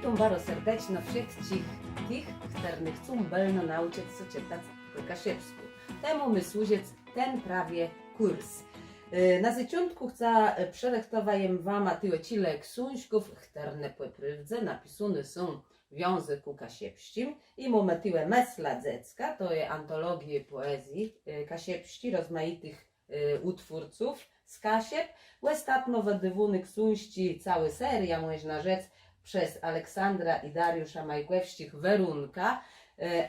Witam bardzo serdecznie wszystkich tych, których chcą belno nauczyć się czytać po kasiepsku. Temu my służyć ten prawie kurs. Na zaczątku chcę przerechtować wam tyle cile książków, które po prywdze napisane są w języku kasiepskim i mamy tyle mesla dziecka, to jest antologie poezji kasiepści, rozmaitych utwórców z kasiep. Ostatnio wydywuny książki, cała seria, można rzec, przez Aleksandra i Dariusza Majkłewskich Werunka,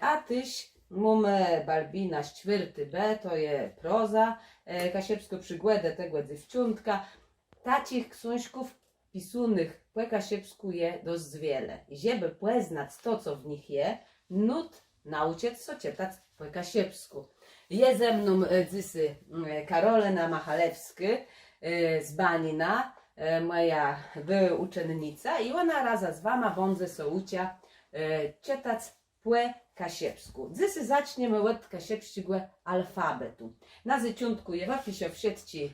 a tyś mamy Balbina 4b, to jest proza, kasiepsko przygłędę tego dziewczuntka. Takich książków pisunych po kasiepsku jest dość wiele. I żeby poznać to, co w nich jest, nut nauczyć się czytać po kasiepsku. Jest ze mną dzisiaj Karolina Machalewska z Banina, moja była uczennica, i ona razem z wama będzie się uczyła czytać po kasiepsku. Dzisiaj zaczniemy od kasiepskiego alfabetu. Na zaczątku je wapiszę wszystkie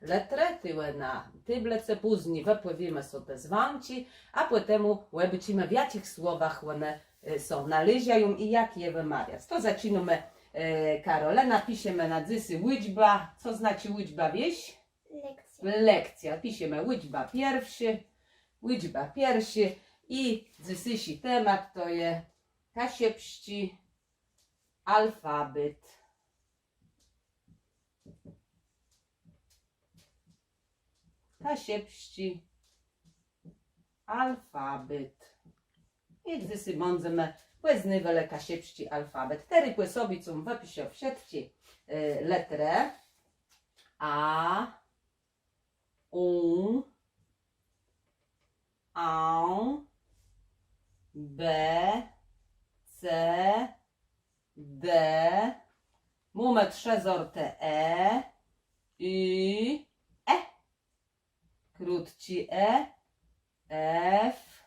letry, tyle na tyblece, później wypływimy sobie te zwanci, a potem łebicimy w jakich słowach one są, należają i jak je wymawiać. To zaczynamy, Karolina, piszemy na dzisiaj liczba. Co znaczy liczba, wieś? Lekcja. Piszemy liczba pierwszy i dzisiejszy temat to jest kasiepski alfabet. Kasiepski alfabet. I dzisiaj będziemy poznawać kasiepski alfabet. Teraz po sobie są wypiszę wszystkie letry A, U, A, B, C, D, mamy trzy sorty I, krótki F,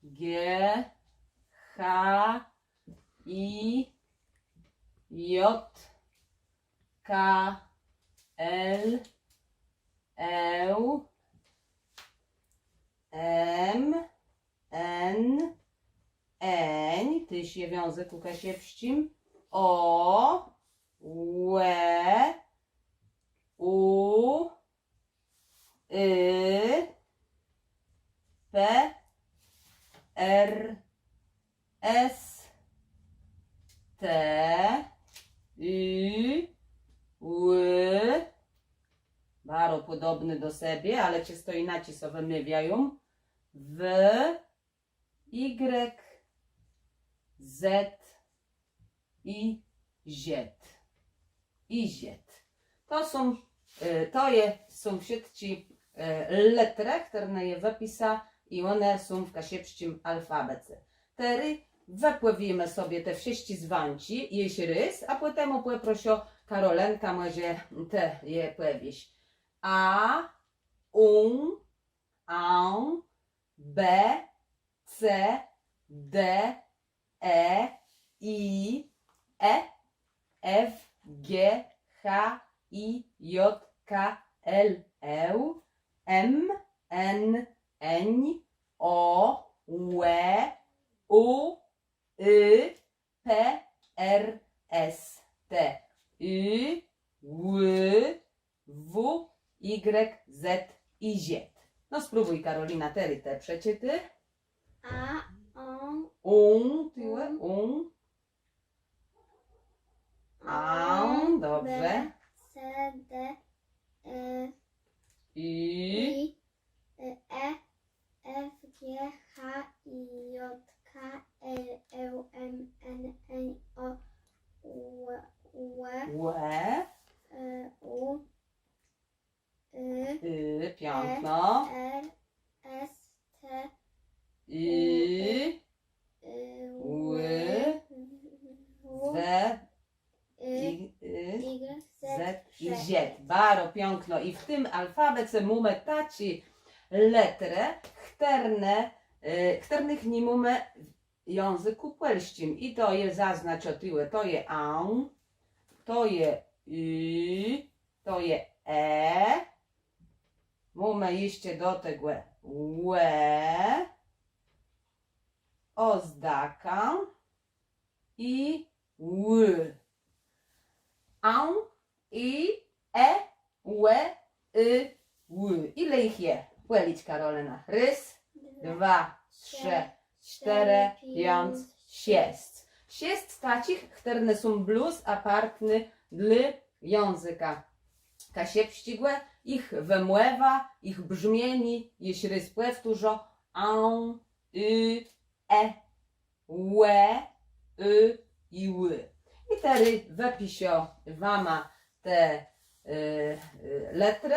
G, H, I, J, K, L, M, N, tyś je w języku kasiepskim, O, Łe, U, P, R, S, T, Ł, bardzo podobny do siebie, ale czysto inaczej się wymawiają, W, Y, Z i Z. To są wszystkie letry, które je wypisa i one są w kasiepskim alfabecie. Teraz wypływimy sobie te wszystkie zwanci, jeść rys, a potem poproszę Karolenka, może te je powiedzieć. A, U, A, B, C, D, I, F, G, H, I, J, K, L, M, N, O, Łe, U, P, R, S, T, Ł, W, Y, Z i Z. No spróbuj, Karolina, te przeczyty. A, Tyle, dobrze. B, C, D, I, F, G, H, I, J, K, L, M, N, O, Łe, Łe, U, piękno. R, S, T, I, Ły, Z, Y, Z i Z. Bardzo piękno. I w tym alfabecie mamy takie letry, których nie mamy w języku polskim. I to jest zaznaczone. To jest A, to jest Y, to jest Mamy jeszcze do tego Łe, ozdaka i ł. An, i, łe, ły. Ile ich je? Polić, Karolina. Rys, 2, 3, 4, 5, 6. 6 takich, które są bluz apartny dla języka kasiepścigłe. Ich wymływa, ich brzmieni, jeśli rys powtórzą an, łe, i ły. I teraz wypiszę wam te letry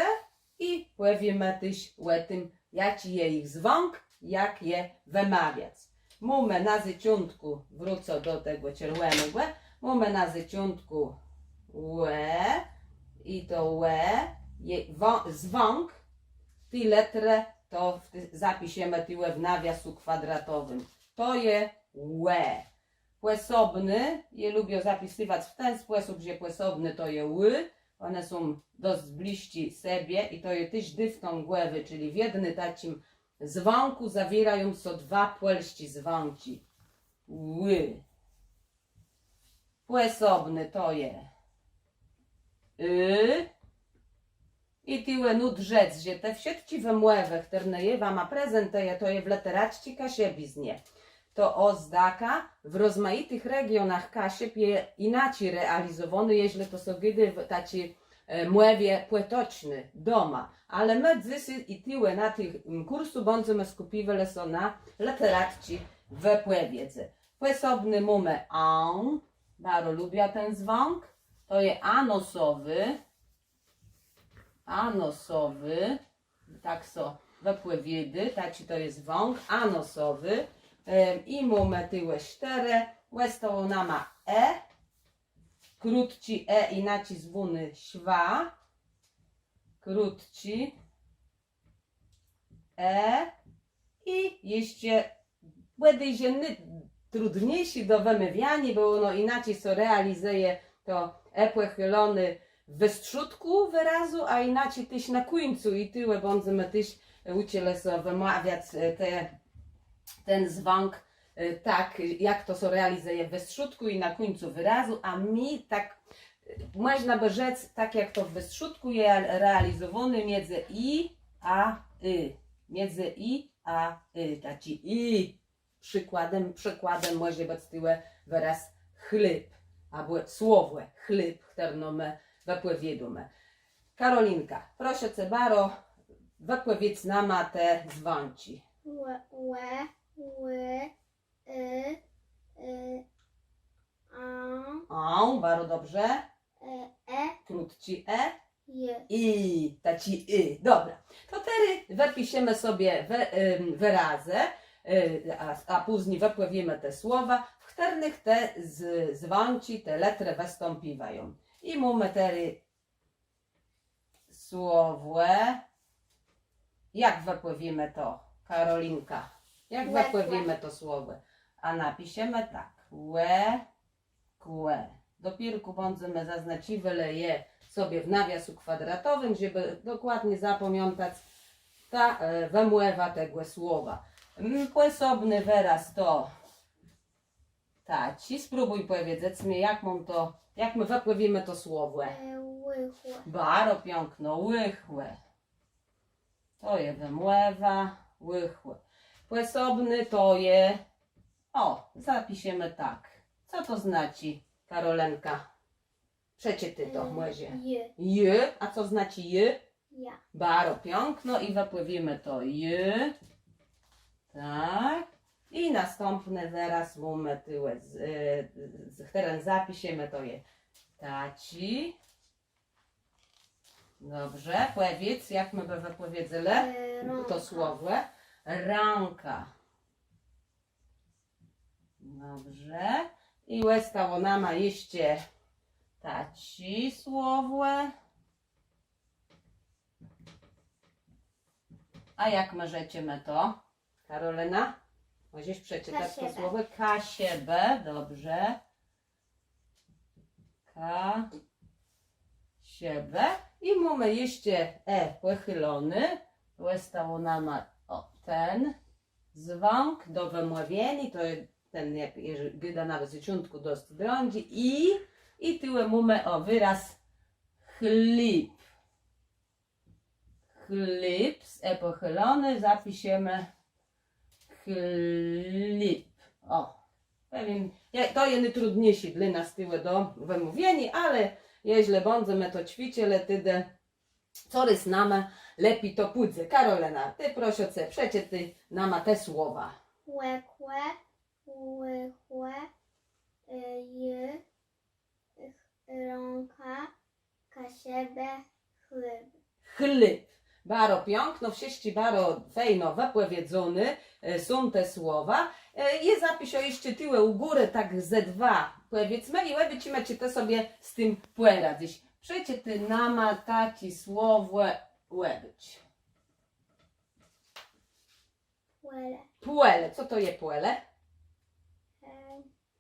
i powiemy też o tym, jaki jest ich dzwonk, jak je wymawiać. Mamy na zaczątku, wrócę do tego czerwonego, mamy na zaczątku łe i to łe, dzwonk, te letry to zapiszemy tyłe w nawiasu kwadratowym. To jest łe. Płesobny, je lubię zapisywać w ten sposób, że płesobny to jest ły, one są dość bliżsi sobie i to jest też dyftong głowy, czyli w jednym takim dzwonku zawierają się dwa płelści dzwonki. Ły. Płesobny to jest i tyłe nud rzec, że te wszystkie wymływy, które je wam prezentuje, to jest w literacji kasiebiznie. To ozdaka w rozmaitych regionach kasiep jest inaczej realizowany, jeśli to są gdy w takiej mływie płetoczny doma. Ale my dzisiaj i tyłe na tych kursu będziemy skupiwali się na literacji w pływiedzy. Płysobny mamy an, bardzo lubię ten dzwonk, to jest anosowy, tak so we pływiedy, taki to jest wąk, anosowy. I mamy tyłe 4, łestoło nama krótci inaczej zwuny śwa, krótci i jeszcze będę trudniejszy do wymówiania, bo ono inaczej so realizuje to płechylony w strzutku wyrazu, a inaczej też na końcu i tyłe będziemy też uczyli się wymawiać ten dzwonk tak, jak to się realizuje w strzutku i na końcu wyrazu, a mi tak, można by rzec, tak jak to w strzutku jest realizowane między i a y. Między i a y. Taki i. Przykładem może być tyłe wyraz chleb, albo słowo chleb, które my wypowiadamy. Karolinka, proszę cię bardzo, wypowiedz nam te dzwonki. Łe, ły, Bardzo dobrze. Krótci je. i taci Dobra. To teraz wypiszemy sobie wyrazy, a później wypływimy te słowa, w których te dzwonki, te letry wystąpiwają. I mamy teraz słowo. Jak wypływimy to, Karolinka? Jak Łe, wypływimy to słowo? A napiszemy tak. Łe, kłe. Dopiero będziemy zaznaczyli je sobie w nawiasu kwadratowym, żeby dokładnie zapamiętać ta wymływa tego słowa. Płesobny wyraz to taci. Spróbuj powiedzieć mi, jak my wypływimy to słowo. Łychłe. Bardzo piękno, łychłe. To je wymływa, łychłe. Płesobny to je, zapiszemy tak. Co to znaczy, Karolenka? Przeczytaj to, może. Je, a co znaczy je? Ja. Bardzo piękno i wypływimy to je. Tak. I następny wyraz mamy tyłe, z którym zapiszemy to je taci. Dobrze, powiedz, jak my by wypowiedzieli to słowo. Ranka. Dobrze. I łestało nama jeszcze taci słowo. A jak możecie to? Karolina? Możesz przeczytać to słowo? Kasiebę. Dobrze. Kasiebę. I mamy jeszcze płechylony. Łestało nama ten. Звонк do wymówienia, to ten, jak gdy na zaczątku dost drądzi i tyłem mamy o wyraz chleb. Chleb z pochylony, zapiszemy chleb. O, pewien, to jest najtrudniejszy dla nas tyłe do wymówienia, ale jeśli będziemy to ćwiczyć, wtedy coraz nam lepiej to pójdzie. Karolina, ty proszę cię, przeczytaj nam te słowa. Łekłe, łychłe, rąka, kasiebę, chleb. Chleb. Baro piękno, wszyscy baro fejno wypowiedzone są te słowa. Je zapisz jeszcze tyłe u góry, tak ze dwa, powiedzmy, i będziemy ci to sobie z tym poradzić. Przeczytaj nam takie słowo łebyć. Płele. Płele. Co to je płele?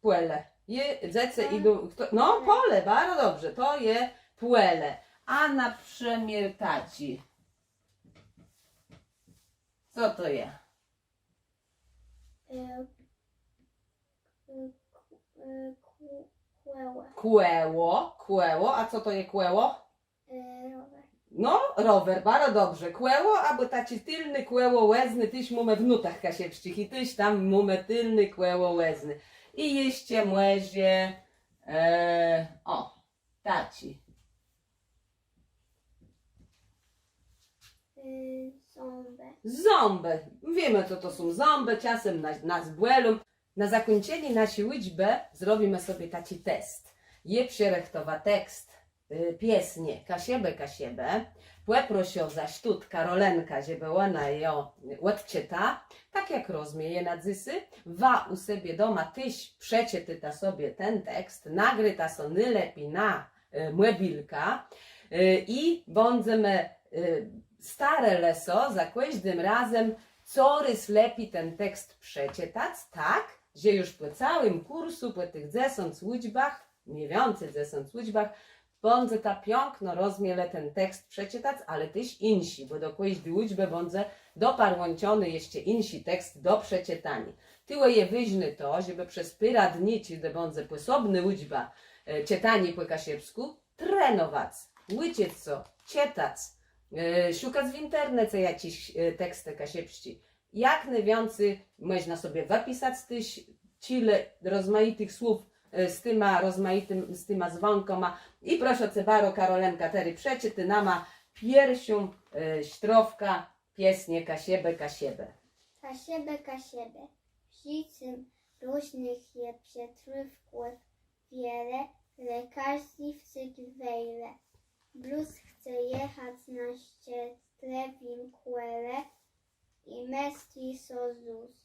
Płele. Je dzece idą. No, pole, bardzo dobrze. To je płele. A na przemier taci. Co to je? Kłełe. Kłeło. Kłeło. A co to je kłeło? Rower. No, rower, bardzo dobrze. Kłeło, albo taci tylny kłeło łezny, tyś mamy w nutach kasiepszczych i tyś tam mamy tylny kłeło łezny. I jeszcze młezie, o, taci. Ząbę. Ząby. Wiemy, co to są ząby, czasem nas błelą. Na zakończenie naszej liczby zrobimy sobie taki test. Je przerechtowa tekst, piesnie, kasiebę. Płeprosio zaś tut Karolenka, żeby ona ją odczyta, tak jak rozmieje na dzysy, wa u sobie doma tyś przeczyta sobie ten tekst, nagryta so najlepiej na mobilka i będziemy stare leso za każdym razem coraz lepiej ten tekst przeczytać, tak, że już po całym kursu, po tych 10 liczbach, mniej więcej 10 liczbach, będzie ta piękno rozmiele ten tekst przeczytać, ale też insi, bo do każdej liczby będzie doparłączony jeszcze insi tekst do przeczytania. Tyle je wyżny to, żeby przez pyra dni, czyli będzie posobna liczba czytanie po kasiepsku, trenować, uczyć co, czytać, szukać w internecie jakichś teksty kasiepści. Jak najwięcej można sobie zapisać tyle rozmaitych słów z tyma dzwonkoma. I proszę cię, Baro, Karolenka, tery przeczyty nama pierwszą sztrofka piesnie Kasiebę. Kasiebę. Psicym różnych je przetrywków wiele, le każdy w cykl wejle. Bluz chce jechać na ścietlewim kłele i mestri sozus.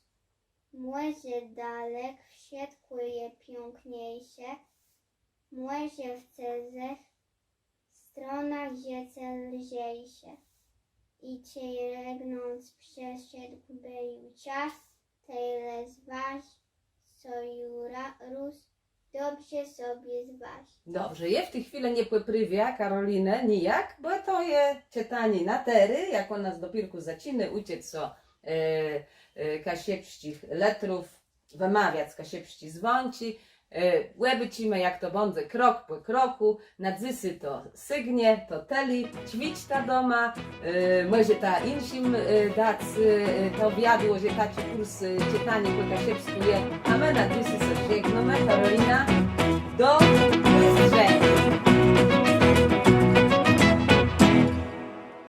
Młodzie dalek, wsiedkły je piękniejsze, młodzie w cezech, strona gdzie lżejsze. I ciej regnąc przeszedł był czas, tyle zważ, co jura rósł, dobrze sobie zważ. Dobrze, je w tej chwili nie poprawia Karolinę nijak, bo to je czytanie na tery, jak ona z dopirku zaciny uciec co kasiepścich letrów, wymawiać kasiepści dzwonci, łebycimy jak to będzie krok po kroku, na dzysy to sygnie, to teli, ćwicz ta doma, może ta insim dać to wiadło, że taki kurs czytanie po kasiepsku je, a my na dzysy sobie żegnamy, Karolina.